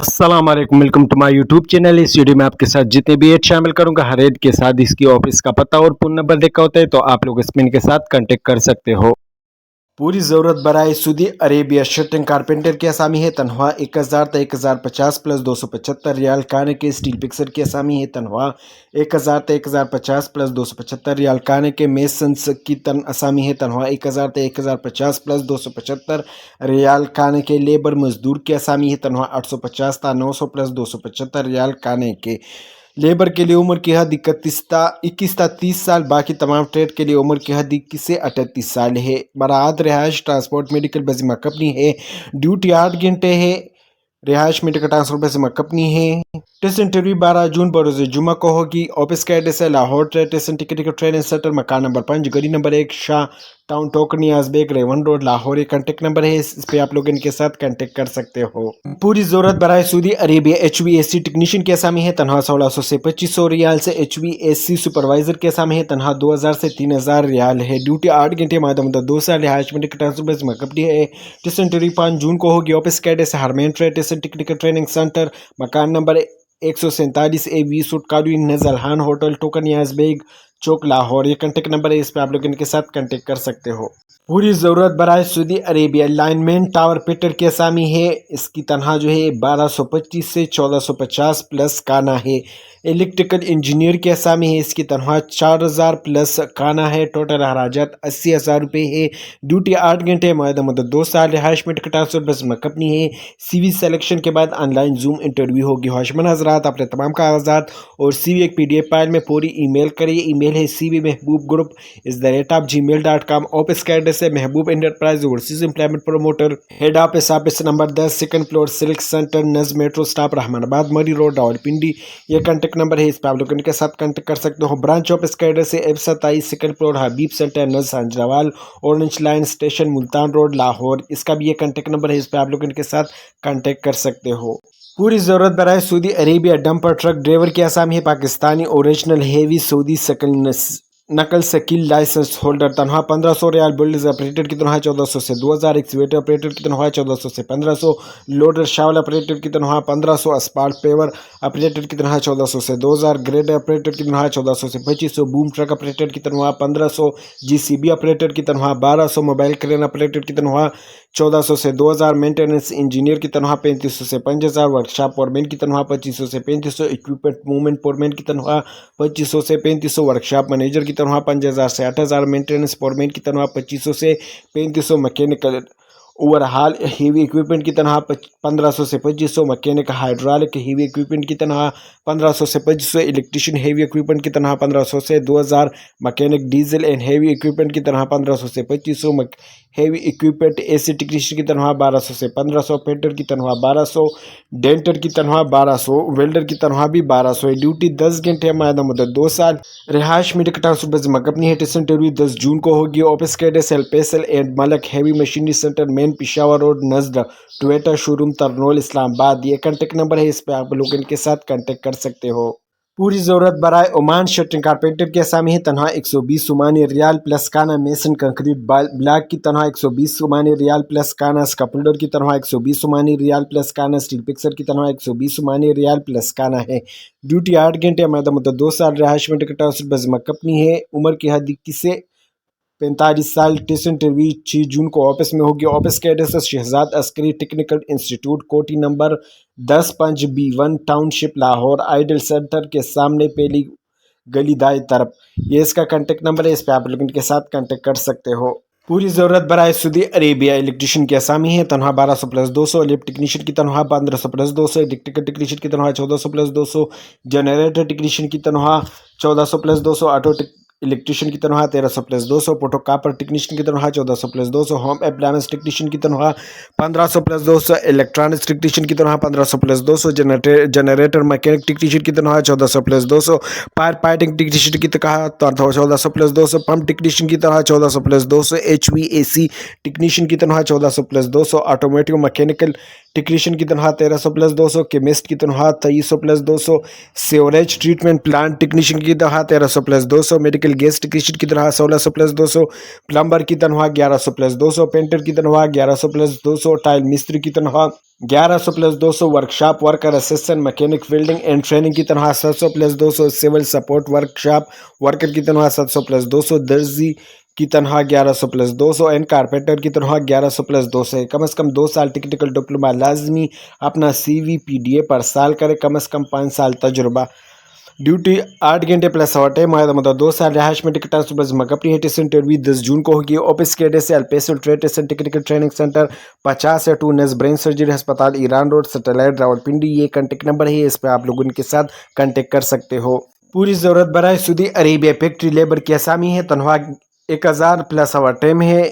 अस्सलाम वालेकुम, welcome to my YouTube channel. इस वीडियो में आपके साथ जितने भी ऐड शामिल करूंगा, हर ऐड के साथ इसकी ऑफिस का पता और फोन नंबर देखा होता है, तो आप लोग स्पिन के साथ कांटेक्ट कर सकते हो। पूरी ज़रूरत बराए सऊदी अरेबिया शर्टिंग कारपेंटर की असामी है, तनख्वाह 1000 تا 1050 प्लस 275 रियाल। खाने के स्टील पिक्सर की असामी है, तनख्वाह 1000 تا 1050 प्लस 275 रियाल। खाने के मेसन्स की असामी है, तनख्वाह 1000 تا 1050 प्लस 275 रियाल। खाने के लेबर मजदूर की असामी है, तनख्वाह 850 تا 900 प्लस 275 रियाल। खाने के लेबर के लिए उम्र की हद 21 تا 30 साल, बाकी तमाम ट्रेड के लिए उम्र की हद 21 से 38 साल है। बरात रिहाइश ट्रांसपोर्ट मेडिकल बजीमा कंपनी है। ड्यूटी 8 घंटे है। रिहाइश मेडिकल ट्रांसपोर्ट बजीमा कंपनी है। टेस्ट इंटरव्यू 12 जून बरोज जुमा को होगी। ऑफिस का एड्रेस है Lahore test ticket training centre, मकान नंबर 5, गली नंबर 1, शाह टाउन, टोकनी आजबेग, रेवन रोड, लाहौर। ये कांटेक्ट नंबर है, इस पे आप लोग इनके साथ कांटेक्ट कर सकते हो। पूरी जरूरत बराए सऊदी अरेबिया HVAC टेक्नीशियन की असामी है, तनख्वाह 1600 से 2500 रियाल से। HVAC सुपरवाइजर की असामी है, तनख्वाह 2000 से 3000 रियाल है। ड्यूटी 8 घंटे, मादा मुद्दत 2 साल। रिहाइश में ट्रांसफर कंपनी है। टेस्ट इंटरव्यू 5 जून को होगी। ऑफिस का एड्रेस हारमेन टेस्ट टेक्निकल ट्रेनिंग सेंटर, मकान नंबर 147A 20 फुट कालवी, नजरहान होटल, टोकन याजबेग चौक, लाहौर। ये कांटेक्ट नंबर है, इस पे आप लोग इनके साथ कांटेक्ट कर सकते हो। पूरी ज़रूरत बराए Saudi Arabia lineman tower fitter की असामी है। इसकी तनख्वाह जो है 1225 से 1450 प्लस खाना है। इलेक्ट्रिकल इंजीनियर की असामी है। इसकी तनख्वाह 4000 प्लस खाना है। टोटल अखराजात 80,000 रुपये है। ड्यूटी 8 घंटे, मुआहदा मुद्दत 2 साल। रिहाइश में ट्रांसफर बस कंपनी है। CV सिलेक्शन के बाद ऑनलाइन जूम इंटरव्यू होगी। हाशमन हजरात, अपने तमाम कागजात और CV एक PDF फाइल में पूरी ईमेल करिए। ईमेल है cvmehboob@gmail.com। ऑफिस का एड्रेस है महबूब enterprise overseas employment promoter, head office number 10, second floor, silk centre, नज मेट्रो स्टॉप, रहमानाबाद, मरी रोड, रावलपिंडी। ये कांटेक्ट नंबर है, इस पर आप लोग इनके साथ कांटेक्ट कर सकते हो। ब्रांच ऑफिस का एड्रेस है F27, second floor, Habib centre, नज सांजरावाल, orange line station, Multan road, Lahore. इसका भी ये कांटेक्ट नंबर है, इस पर आप लोग इनके साथ कांटेक्ट कर सकते हो। पूरी ज़रूरत बराए Saudi Arabia dumper truck driver की असामी है, पाकिस्तानी ओरिजिनल हेवी सऊदी नकल सकील लाइसेंस होल्डर। तनख्वाह 1500 रियाल। बिल्डर्स ऑपरेटर की तनख्वाह 1400 से 2000। एक्सीवेटर ऑपरेटर की तनख्वाह 1400 से 1500। लोडर शावल ऑपरेटर की तनख्वाह 1500। अस्पाल्ट पेवर ऑपरेटर की तनख्वाह 1400 से 2000। ग्रेडर ऑपरेटर की तनख्वाह 1400 से 2500। बूम ट्रक ऑपरेटर की तनख्वाह 1500। GCB ऑपरेटर की तनख्वाह 1200। मोबाइल क्रेन ऑपरेटर की तनख्वाह 1400 से 2000। मेंटेनेंस इंजीनियर की तनख्वाह 3500 से 5000। वर्कशॉप फोरमैन की तनख्वाह 2500 से 3500। इक्विपमेंट मूवमेंट फोरमैन की तनख्वाह 2500 से 3500। वर्कशॉप मैनेजर की तनख्वाह 5000 से 8000। मेंटेनेंस फोरमैन की तनख्वाह 2500 से 3500। मैकेनिकल ओवरहाल हेवी इक्विपमेंट की तनख्वाह 1500 से 2500। मैकेनिक हाइड्रोलिक हेवी इक्विपमेंट की तनख्वाह 1500 से 2500। इलेक्ट्रिशियन हेवी इक्विपमेंट की तनख्वाह 1500 से 2000। Mechanic diesel and heavy equipment की तनख्वाह 1500 से 2500। हेवी इक्विपमेंट AC टेक्नीशियन की तनख्वाह 1200 से 1500। पेंटर की तनख्वाह 1200। डेंटर की तनख्वाह 1200। वेल्डर की तनख्वाह भी 1200 है। ड्यूटी 10 घंटे, मादा मुद्दत 2 साल। रिहाइश में ट्रांसफर कंपनी है। टेस्ट इंटरव्यू 10 जून को होगी। ऑफिस का एड्रेस पेसल एंड मलक heavy machinery centre, main Peshawar road, नजद टोयोटा शोरूम, तरनोल, इस्लामाबाद। ये कांटेक्ट नंबर है, इस पे आप लोग इनके साथ कांटेक्ट कर सकते हो। पूरी ज़रूरत बराए ओमान शटरिंग कारपेंटर की असामी है, तनख्वाह 120 ओमानी रियाल प्लस खाना। मेसन कंक्रीट ब्लॉक की तनख्वाह 120 ओमानी रियाल प्लस खाना। स्कैपुलर की तनख्वाह 120 ओमानी रियाल प्लस खाना। स्टील पिक्सर की तनख्वाह 120 ओमानी रियाल प्लस खाना है। ड्यूटी 8 घंटे, मादा मुद्दत 2 साल। रिहाइश में ट्रांसफर कंपनी है। उम्र की हद 21 से 45 साल। टेस्ट इंटरव्यू 6 जून को ऑफिस में होगी। ऑफिस का address Shahzad Askari technical institute, कोठी number 10 5 B1, township, Lahore. Ideal centre के सामने पहली गली दाएं तरफ। ये इसका कांटेक्ट नंबर है, इस पे आप लोग इनके साथ कांटेक्ट कर सकते हो। पूरी ज़रूरत बराए सऊदी अरेबिया इलेक्ट्रिशियन की असामी है, तनख्वाह 1200 प्लस 200। लिफ्ट टेक्नीशियन की तनख्वाह 1500 प्लस 200। इलेक्ट्रिकल टेक्नीशियन की तनख्वाह 1400 प्लस 200। जनरेटर टेक्नीशियन की तनख्वाह 1400 प्लस 200। ऑटो इलेक्ट्रिशियन की तनख्वाह 1300 प्लस 200। फोटो कापर टेक्नीशियन की तनख्वाह 1400 प्लस 200। होम अप्लायंस टेक्नीशियन की तनख्वाह 1500 प्लस 200। इलेक्ट्रॉनिक्स टेक्नीशियन की तनख्वाह 1500 प्लस 200। जनरेटर मैकेनिक टेक्नीशियन की तनख्वाह 1400 प्लस 200। फायर फाइटिंग टेक्नीशियन की तनख्वाह 1400 प्लस 200। पंप टेक्नीशियन की तनख्वाह 1400 प्लस 200। HVAC टेक्नीशियन की तनख्वाह 1400 प्लस 200। ऑटोमेटिक मैकेनिकल टेक्नीशियन की तनख्वाह 1300 प्लस 200। केमिस्ट की तनख्वाह 2300 plus 200। Sewerage treatment plant technician की तनख्वाह 1300 plus 200। Medical civil gas technician की तनख्वाह 1600+200, प्लम्बर की तनख्वाह 1100+200, पेंटर की तनख्वाह 1100+200, टाइल मिस्त्री की तनख्वाह 1100+200, workshop worker assistant mechanic fielding and training की तनख्वाह 700+200, सिविल सपोर्ट वर्कशॉप वर्कर की तनख्वाह 700+200, दर्जी की तनख्वाह 1100+200 एंड कारपेंटर की तनख्वाह 1100+200 है। कम से कम 2 साल टेक्निकल डिप्लोमा लाजमी, अपना CV PDA पर साल करे, कम से कम 5 साल तजुर्बा। ड्यूटी 8 घंटे प्लस ओवर टाइम, मुद्दा 2 साल। रिहाइश में टिकट सुबह अपनी टेस्ट इंटरव्यू 10 जून को होगी। ऑफिस के एड्रेस अल्पेसल trade test technical training centre 50/2 नस ब्रेन सर्जरी अस्पताल ईरान रोड सैटेलाइट रावलपिंडी। ये कांटेक्ट नंबर है, इस पर आप लोग उनके साथ कांटेक्ट कर सकते हो। पूरी ज़रूरत बराए सऊदी अरेबिया फैक्ट्री लेबर की असामी है, तनख्वाह 1000 प्लस ओवर टाइम है।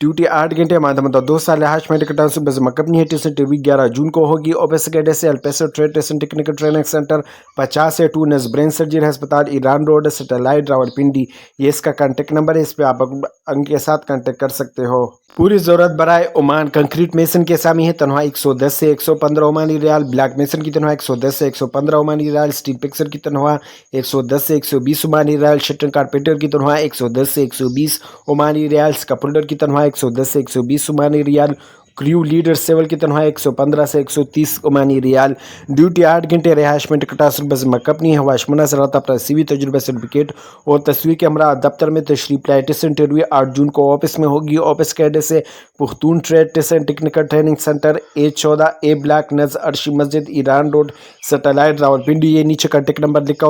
ड्यूटी 8 घंटे, मुद्दा 2 साल। रिहाइश में टिकट सुबह अपनी टेस्ट इंटरव्यू 11 जून को होगी। ऑफिस के एड्रेस अल्पेसल trade test technical training centre 50/2 नस ब्रेन सर्जरी अस्पताल ईरान रोड सैटेलाइट रावलपिंडी। ये इसका कांटेक्ट नंबर है, इस पर आप उनके साथ कांटेक्ट कर सकते हो। पूरी ज़रूरत बराए ओमान कंक्रीट मेसन की असामी है, तनख्वाह 110 से 115 ओमानी रियाल। ब्लैक मेसन की तनख्वाह 110 से 115 ओमानी रियाल। स्टील पिक्सर की तनख्वाह 110 से 120 ओमानी रियाल। शटन कारपेंटर की तनख्वाह 110 से 120 ओमानी रियाल। स्कैफोल्डर की तनख्वाह 110 से 120 Omani riyal. Crew leader civil की तनख्वाह 115 से 130 ओमानी रियाल। ड्यूटी 8 घंटे। रिहाइश में टिकट मकपनी हवाश मुनासरत अपना CV तजुर्बा सर्टिफिकेट और तस्वीर के हमरा दफ्तर में तशरीफ लाए। टेस्ट इंटरव्यू 8 जून को ऑफिस में होगी। ऑफिस के एड्रेस से Pukhtun trade test and technical training centre A14 A block नज़ अर्शी मस्जिद ईरान रोड सैटेलाइट रावलपिंडी। ये नीचे कांटेक्ट नंबर लिखा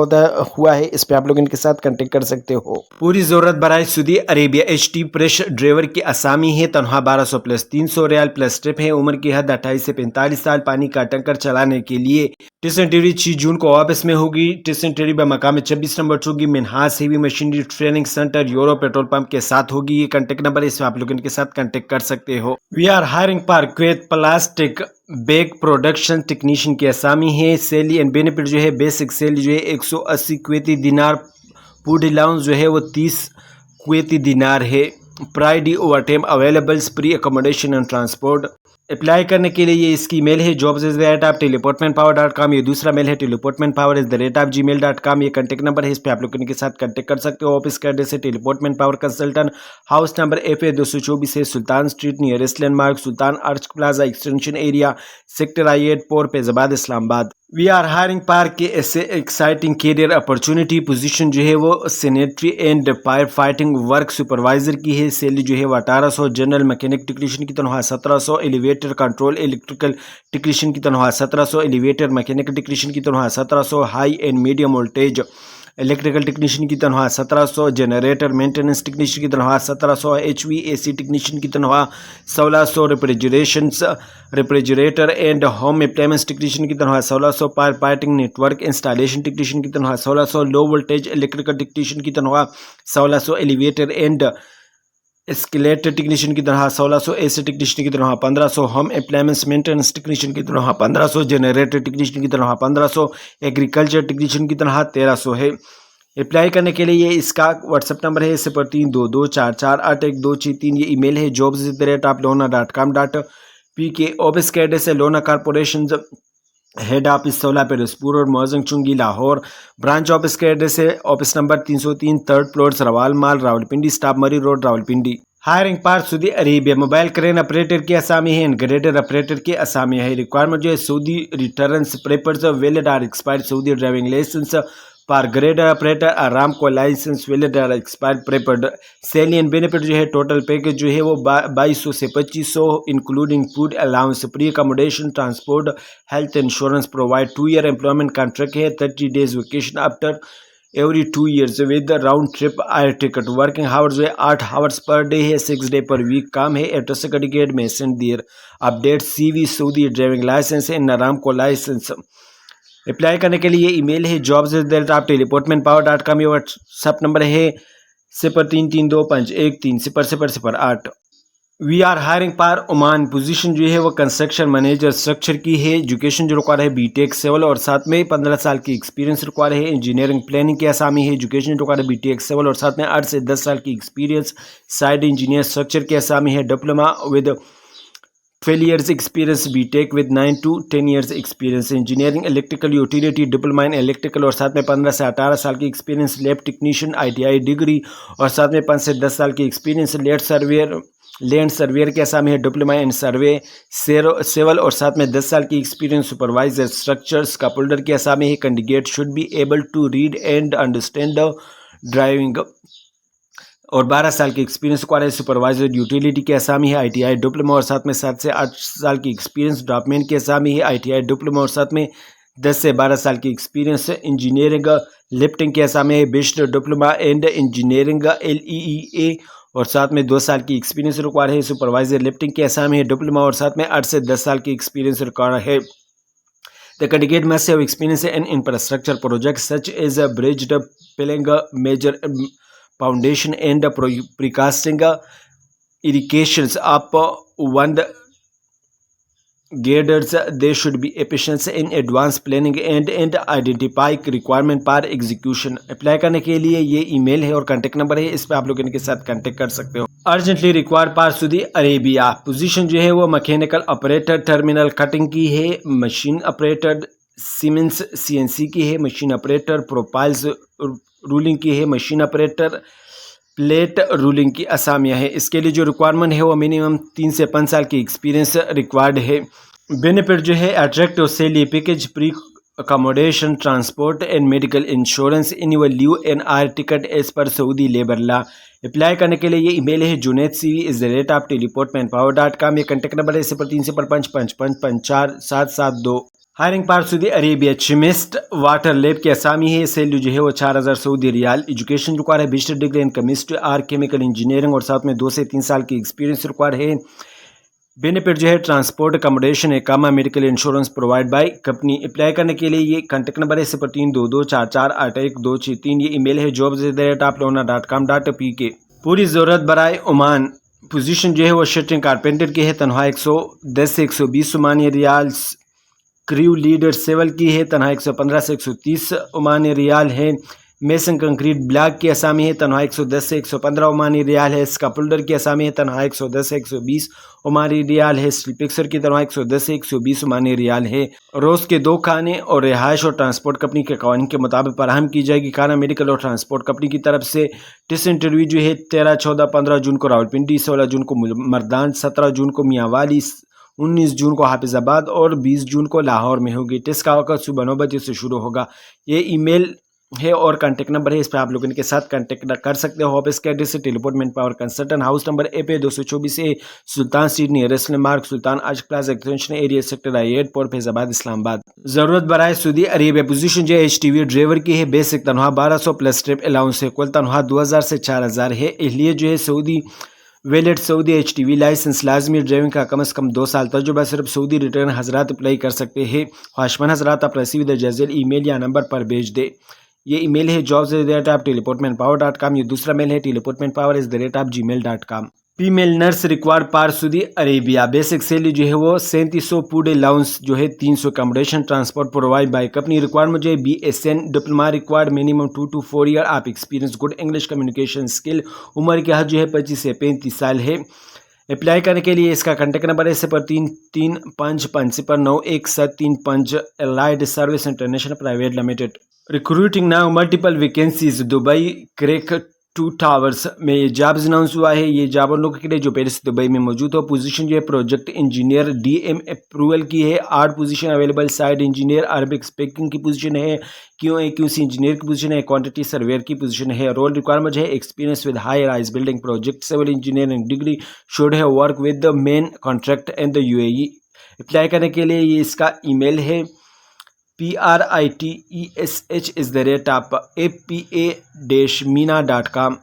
हुआ है, इस पर आप लोग इनके साथ कांटेक्ट कर सकते हो। पूरी ज़रूरत बराए Saudi Arabia HT press driver की असामी है, तनख्वाह 1200 प्लस 300 रियाल प्लस ट्रिप है। उम्र की हद 28 से 45 साल। पानी का टैंकर चलाने के लिए। टेस्ट इंटरव्यू 6 जून को ऑफिस में होगी। टेस्ट इंटरव्यू बमकाम 26 नंबर होगी। Minhas heavy machinery training centre euro petrol pump के साथ होगी। ये कांटेक्ट नंबर है, इसमें आप लोग इनके साथ कांटेक्ट कर सकते हो। We are hiring for Kuwait plastic bag production technician की असामी है। सैलरी एंड बेनिफिट जो है, बेसिक सैलरी जो है 180 कुवैती दिनार। फूड अलाउंस जो है वो 30 कुवैती दिनार है। प्राइडी overtime availables, free accommodation and transport. Apply करने के लिए ये इसकी मेल है jobs@teleportmanpower.com। ये दूसरा मेल है teleportmanpower@gmail.com। ये कांटेक्ट नंबर है, इस पर आप लोग इनके साथ कांटेक्ट कर सकते हो। ऑफिस का एड्रेस है टेलीपोर्टमेंट power consultant, house number FA 224 है, Sultan street nearest landmark Sultan arch plaza extension area, sector I-8 पोर Faizabad Islamabad. We are hiring for के ऐसे एक्साइटिंग कैरियर अपॉर्चुनिटी। पोजीशन जो है वो sanitary and fire fighting work supervisor की है। सैलरी जो है वो 1800। जनरल मैकेनिक टेक्नीशियन की तनख्वाह 1700। एलिवेटर कंट्रोल इलेक्ट्रिकल टेक्नीशियन की तनख्वाह 1700। एलिवेटर मैकेनिकल टेक्नीशियन की तनख्वाह 1700। High and medium voltage electrical technician की तनख्वाह 1700। जनरेटर मेंटेनेंस टेक्नीशियन की तनख्वाह 1700। HVAC टेक्नीशियन की तनख्वाह 1600। Refrigerator and home appliance technician की तनख्वाह 1600। Fire fighting network installation technician की तनख्वाह 1600। लो वोल्टेज इलेक्ट्रिकल टेक्नीशियन की तनख्वाह 1600। एलिवेटर एंड एस्केलेटर टेक्नीशियन की तनख्वाह 1600। AC टेक्नीशियन की तनख्वाह 1500। होम अप्लायंस मेंटेनेंस टेक्नीशियन की तनख्वाह 1500। जनरेटर टेक्नीशियन की तनख्वाह 1500। एग्रीकल्चर टेक्नीशियन की तनख्वाह 1300 है। अप्लाई करने के लिए ये इसका व्हाट्सएप नंबर है 0322448163। ये ईमेल है jobs@lona.com.pk। ऑफिस का एड्रेस है लोना कॉर्पोरेशन हेड ऑफिस 16 पेरसपुर और मौजंग चुंगी लाहौर। ब्रांच ऑफिस का एड्रेस है ऑफिस नंबर 303 3rd फ्लोर सरवाल माल रावलपिंडी स्टाफ Murree road Rawalpindi. Hiring for Saudi Arabia mobile crane operator की असामी है एंड ग्रेडर ऑपरेटर की असामी है। रिक्वायरमेंट जो है सऊदी रिटर्न्स पेपर्स वैलिड और एक्सपायर्ड सऊदी ड्राइविंग लाइसेंस पर grader operator Aramco licence valid और expired papered. Salary and benefit जो है टोटल पैकेज जो है वो 2200 से 2500 including food allowance, pre accommodation, transport, health insurance provide. 2 year employment contract है। 30 days vacation after every 2 years with round trip air ticket. Working hours जो है 8 hours per day है, 6 डे पर वीक काम है। एड्रेस सर्टिफिकेट में send their update CV Saudi driving licence है नारामको लाइसेंस। अप्लाई करने के लिए ईमेल है jobs@teleportmanpower.com। ये व्हाट्सएप नंबर है 033251300008। We are hiring for Oman. Position जो है वो कंस्ट्रक्शन मैनेजर स्ट्रक्चर की है। एजुकेशन जो रिक्वायर है BTech सिविल और साथ में 15 साल की एक्सपीरियंस रिक्वायर है। इंजीनियरिंग प्लानिंग की असामी है। एजुकेशन जो रिक्वायर है BTech सिविल और साथ में 8 से 10 साल की एक्सपीरियंस। साइड इंजीनियर स्ट्रक्चर की असामी है। Diploma with 12 years experience BTech with 9 to 10 years experience engineering electrical utility diploma in electrical اور ساتھ میں 15 سے 18 سال کی experience lab technician ITI degree اور ساتھ میں 5 سے 10 سال کی ایکسپیرینس لینڈ سرویئر کے اسامی ہے ڈپلوما ان سروے سیول اور ساتھ میں 10 سال کی ایکسپیرینس سپروائزر اسٹرکچرز کا پولڈر کے اسامی ہے candidate should be able to read and understand the driving اور 12 سال کی ایکسپیرینس کو سپروائزر یوٹیلیٹی کے اسامی ہے ITI ڈپلوما اور ساتھ میں 7 سے 8 سال کی ایکسپیرینس ڈاکمنٹ کے اسامی ہے ITI ڈپلوما اور ساتھ میں 10 سے 12 سال کی ایکسپیرینس انجینئرنگ لفٹنگ کے اسامی ہے bachelor diploma and engineering LEEA اور ساتھ میں 2 سال کی ایکسپیرینس ریکوائر ہے سپروائزر لفٹنگ کے اسامی ہے ڈپلوما اور ساتھ میں 8 سے 10 سال کی ایکسپیرینس ریکوائر ہے The candidate must have experience in infrastructure projects such as bridge building, major foundation and precasting irrigations up one girders. They should be efficient in advanced planning and identify requirement for execution. Apply کرنے کے لیے یہ ای میل ہے اور contact number ہے، اس پہ آپ لوگ ان کے ساتھ کانٹیکٹ کر سکتے ہو۔ ارجنٹلی ریکوائر پار سعودی عربیہ، پوزیشن جو ہے وہ میکینیکل آپریٹر ٹرمینل کٹنگ کی ہے، مشین آپریٹر سیمنس CNC کی ہے، مشین آپریٹر پروفائلز رولنگ کی ہے، مشین آپریٹر پلیٹ رولنگ کی اسامیاں ہے۔ اس کے لیے جو ریکوائرمنٹ ہے وہ منیمم 3 سے 5 سال کی ایکسپیرینس ریکوائرڈ ہے۔ بینیفٹ جو ہے attractive salary package free accommodation transport and medical insurance annual leave and air ticket as per Saudi labour law. Apply کرنے کے لیے یہ ای میل ہے junaid.cv@teleportmanpower.com۔ یہ کانٹیکٹ نمبر ہے 03055554 ہائرنگ پار سعودی عربیہ چیمسٹ واٹر لیب کے اسامی ہے، سیلری جو ہے وہ 4000 سعودی ریال۔ ایجوکیشن ریکوائر ہے بیچلر ڈگری ان کیمسٹری اور کیمیکل انجینئرنگ اور ساتھ میں 2 سے 3 سال کی ایکسپیرینس ریکوائر ہے۔ بینیفٹ جو ہے ٹرانسپورٹ اکاموڈیشن اقامہ medical insurance provide by company. Apply کرنے کے لیے یہ کانٹیکٹ نمبر ہے 0322448163۔ یہ ای میل ہے jobs@apleona.com.pk۔ پوری ضرورت برائے عمان، پوزیشن جو ہے وہ شٹرنگ کارپینٹر کی ہے، تنخواہ 110 سے 120 عمانی ریال۔ کریو لیڈر سیول کی ہے، تنخواہ 115 سے 130 عمانی ریال ہے۔ میسن کنکریٹ بلاک کی اسامی ہے، تنخواہ 110 سے 115 عمانی ریال ہے۔ اسکاپولڈر کی اسامی ہے، تنخواہ 110 سے 120 عمانی ریال ہے۔ اسٹیل فکسر کی تنخواہ 110 سے 120 عمانی ریال ہے۔ روز کے 2 کھانے اور رہائش اور ٹرانسپورٹ کمپنی کے قوانین کے مطابق فراہم کی جائے گی۔ کھانا میڈیکل اور ٹرانسپورٹ کمپنی کی طرف سے۔ ٹیسٹ انٹرویو جو ہے 13، 14، 15 جون کو راولپنڈی، 16 جون کو مردان، 17 جون کو میاوالی، 19 جون کو حافظ آباد اور 20 جون کو لاہور میں ہوگی۔ ٹیسٹ کا وقت صبح 9 بجے سے شروع ہوگا۔ یہ ای میل ہے اور کانٹیکٹ نمبر ہے، اس پہ آپ لوگ ان کے ساتھ کانٹیکٹ کر سکتے ہو۔ آفس کا ایڈریس ہے teleport manpower consultant, house number AP 224A، Sultan street nearest mark Sultan عاشق plaza extension area sector I8 پورٹ فیض آباد اسلام آباد۔ ضرورت برائے سعودی عربیہ، پوزیشن جو ہے HTV ڈرائیور کی ہے، بیسک تنخواہ 1200 پلس ٹرپ الاؤنس ہے، کل تنخواہ 2000 سے 4000 ہے۔ اہلیت جو ہے سعودی ویلڈ سعودی HTV لائسنس لازمی، ڈرائیونگ کا کم از کم 2 سال تجربہ، صرف سعودی ریٹرن حضرات اپلائی کر سکتے ہیں۔ خواہشمند حضرات آپ رسیو درج ذیل ای میل یا نمبر پر بھیج دیں۔ یہ ای میل ہے jobs@teleportmanpower.com۔ یہ دوسرا میل ہے teleportmanpower@gmail.com۔ فیمیل نرس ریکوائر پار سعودی عربیہ، بیسک سیلری جو ہے وہ 3700 پوڈ الاؤنس جو ہے 300 accommodation transport provide by company. Requirement جو ہے BSN diploma required, minimum 2 to 4 year آپ experience, good English communication skill. عمر کی حد جو ہے 25 سے 35 سال ہے۔ اپلائی کرنے کے لیے اس کا کانٹیکٹ نمبر ہے 033550917335 Allied Service International Private Limited. Recruiting now multiple vacancies Dubai Creek 2 towers میں یہ جابز اناؤنس ہوا ہے۔ یہ جاب ان لوگوں کے لیے جو پیرس دبئی میں موجود ہو۔ پوزیشن جو ہے پروجیکٹ انجینئر DM اپروول کی ہے۔ 8 position available, site engineer, Arabic speaking کی پوزیشن ہے، QA/QC انجینئر کی پوزیشن ہے، کوانٹٹی سرویئر کی پوزیشن ہے۔ رول ریکوائرمنٹ ہے experience with high rise building project, civil engineering degree, should have work with the main contract and the UAE۔ Apply کرنے کے لیے یہ اس کا ای میل ہے pritesh@apa-mina.com۔